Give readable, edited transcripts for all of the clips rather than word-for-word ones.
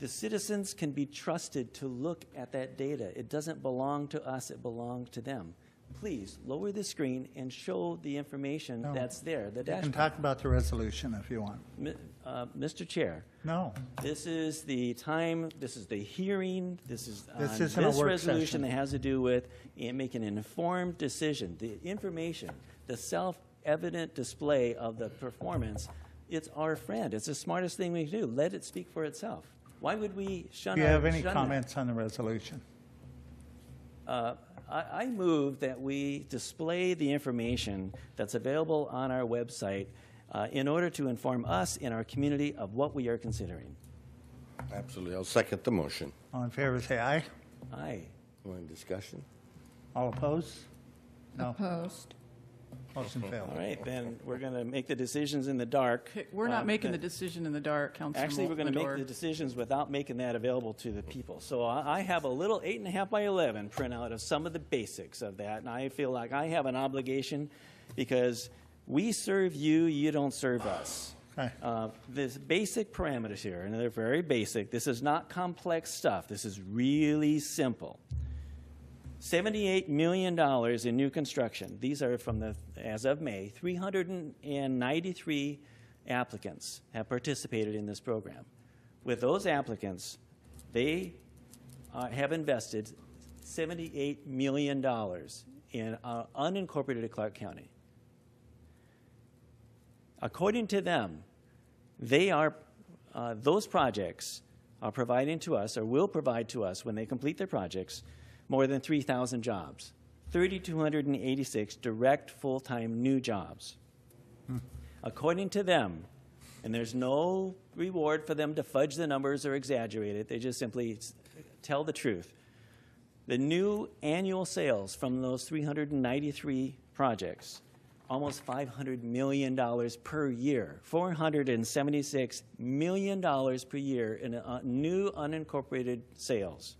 The citizens can be trusted to look at that data. It doesn't belong to us, it belongs to them. Please lower the screen and show the information that's there. The dashboard. You can talk about the resolution if you want. Mr. Chair. No. This is the time, this is the hearing, this is this resolution that has to do with making an informed decision. The information, the self-evident display of the performance, it's our friend. It's the smartest thing we can do. Let it speak for itself. Why would we shun Do you have any comments on the resolution? I move that we display the information that's available on our website in order to inform us in our community of what we are considering. Absolutely. I'll second the motion. All in favor, say aye. Aye. Want discussion? All opposed? No. Opposed. Motion failed. All right, then we're going to make the decisions in the dark. Okay, we're not making the decision in the dark, Councilor Actually, we're going to make the decisions without making that available to the people. So I have a little 8.5 by 11 printout of some of the basics of that, and I feel like I have an obligation because we serve you, you don't serve us. Okay. This basic parameters here, and they're very basic. This is not complex stuff. This is really simple. $78 million in new construction. These are from the, as of May, 393 applicants have participated in this program. With those applicants, they have invested $78 million in unincorporated Clark County. According to them, they are, those projects are providing to us, or will provide to us when they complete their projects, more than 3,000 jobs, 3,286 direct full-time new jobs. According to them, and there's no reward for them to fudge the numbers or exaggerate it, they just simply tell the truth. The new annual sales from those 393 projects, almost $500 million per year, $476 million per year in new unincorporated sales.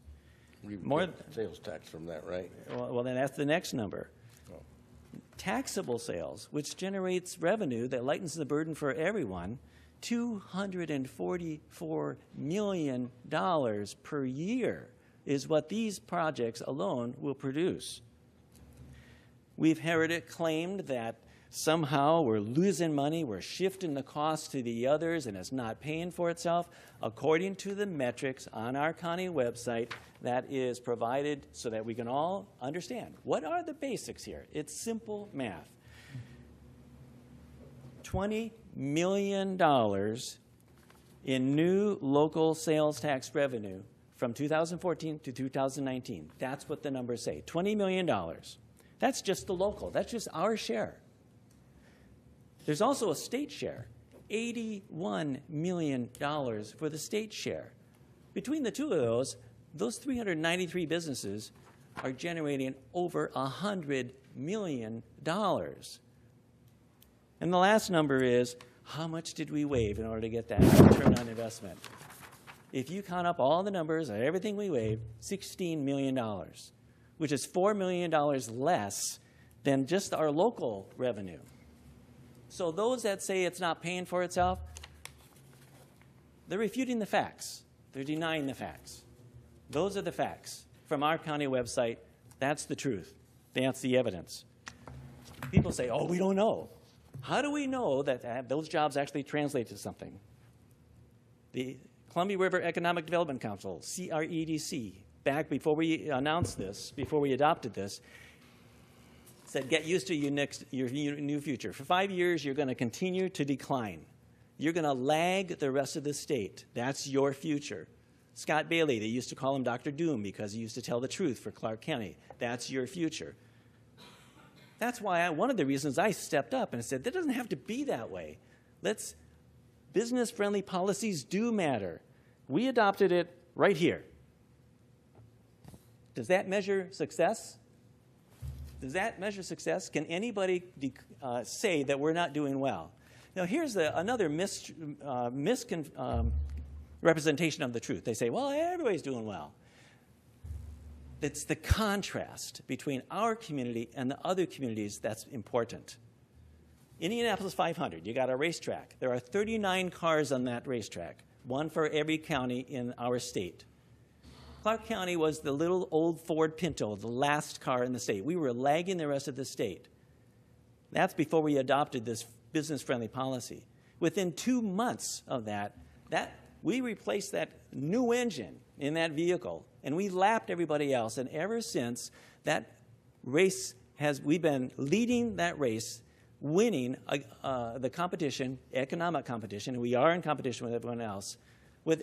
More sales tax from that, right? Well, then that's the next number. Oh. Taxable sales, which generates revenue that lightens the burden for everyone, $244 million per year is what these projects alone will produce. We've heard it claimed that somehow we're losing money, we're shifting the cost to the others, and it's not paying for itself. According to the metrics on our county website, that is provided so that we can all understand what are the basics here. It's simple math. $20 million in new local sales tax revenue from 2014 to 2019. That's what the numbers say, $20 million. That's just the local, that's just our share. There's also a state share, $81 million for the state share. Between the two of those 393 businesses are generating over $100 million. And the last number is, how much did we waive in order to get that return on investment? If you count up all the numbers of everything we waived, $16 million, which is $4 million less than just our local revenue. So those that say it's not paying for itself, they're refuting the facts. They're denying the facts. Those are the facts. From our county website, that's the truth. That's the evidence. People say, oh, we don't know. How do we know that those jobs actually translate to something? The Columbia River Economic Development Council, CREDC, back before we announced this, before we adopted this, said get used to your new future. For 5 years, you're going to continue to decline. You're going to lag the rest of the state. That's your future. Scott Bailey, they used to call him Dr. Doom because he used to tell the truth for Clark County. That's your future. That's why one of the reasons I stepped up and said, that doesn't have to be that way. Business-friendly policies do matter. We adopted it right here. Does that measure success? Does that measure success? Can anybody say that we're not doing well? Now, here's another representation of the truth. They say, well, everybody's doing well. It's the contrast between our community and the other communities that's important. Indianapolis 500, you got a racetrack. There are 39 cars on that racetrack. one for every county in our state. Clark County was the little old Ford Pinto, the last car in the state. We were lagging the rest of the state. That's before we adopted this business-friendly policy. Within 2 months of that, we replaced that new engine in that vehicle, and we lapped everybody else. And ever since, that race we've been leading that race, winning the competition, economic competition, and we are in competition with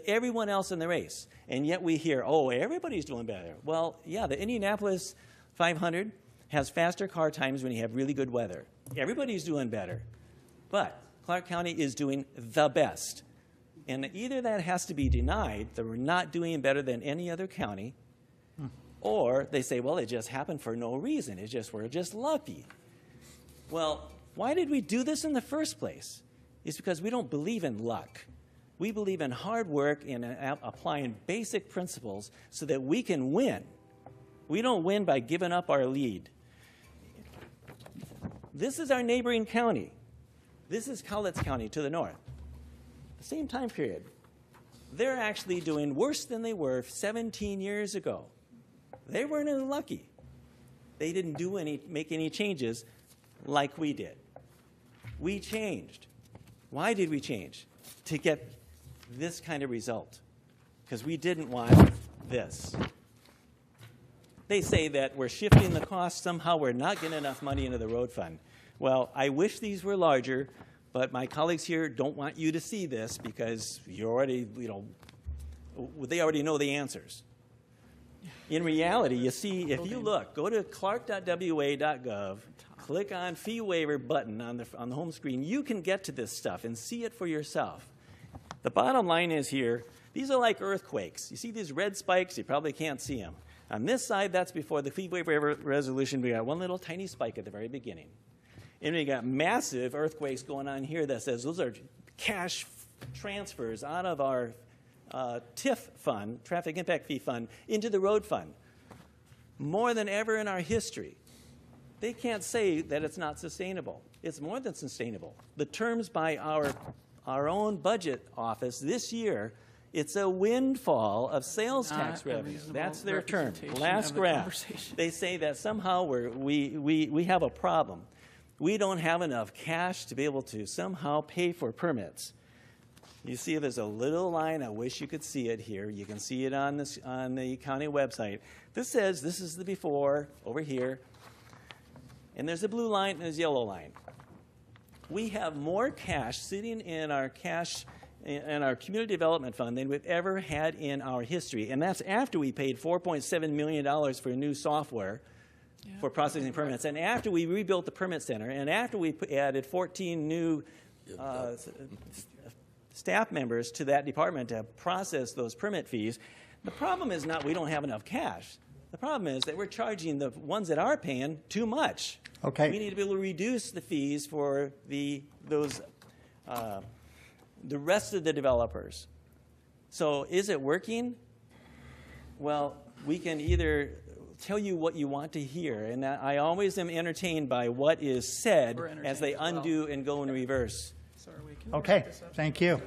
everyone else in the race. And yet we hear, oh, everybody's doing better. Well, yeah, the Indianapolis 500 has faster car times when you have really good weather. Everybody's doing better. But Clark County is doing the best. And either that has to be denied, that we're not doing better than any other county, or they say, well, it just happened for no reason. We're just lucky. Well, why did we do this in the first place? It's because we don't believe in luck. We believe in hard work and applying basic principles so that we can win. We don't win by giving up our lead. This is our neighboring county. This is Cowlitz County to the north. The same time period. They're actually doing worse than they were 17 years ago. They weren't as lucky. They didn't make any changes like we did. We changed. Why did we change? To get this kind of result. Because we didn't want this. They say that we're shifting the cost. Somehow we're not getting enough money into the road fund. Well, I wish these were larger, but my colleagues here don't want you to see this because they already know the answers. In reality, you see, if you look, go to clark.wa.gov, click on Fee Waiver button on the home screen, you can get to this stuff and see it for yourself. The bottom line is here, these are like earthquakes. You see these red spikes? You probably can't see them. On this side, that's before the Fee Waiver resolution. We got one little tiny spike at the very beginning. And we got massive earthquakes going on here that says those are cash transfers out of our TIF fund, Traffic Impact Fee Fund, into the road fund. More than ever in our history. They can't say that it's not sustainable. It's more than sustainable. The terms by our own budget office this year, it's a windfall of sales tax revenue. That's their term. Last graph. They say that somehow we have a problem. We don't have enough cash to be able to somehow pay for permits. You see there's a little line. I wish you could see it here. You can see it on the county website. This says this is the before over here. And there's a blue line and there's a yellow line. We have more cash sitting in our community development fund than we've ever had in our history. And that's after we paid $4.7 million for new software for processing permits, and after we rebuilt the permit center, and after we added 14 new staff members to that department to process those permit fees. The problem is not we don't have enough cash. The problem is that we're charging the ones that are paying too much. Okay. We need to be able to reduce the fees for the rest of the developers. So is it working? Well, we can either tell you what you want to hear, and I always am entertained by what is said as they undo and go in reverse. Okay, thank you.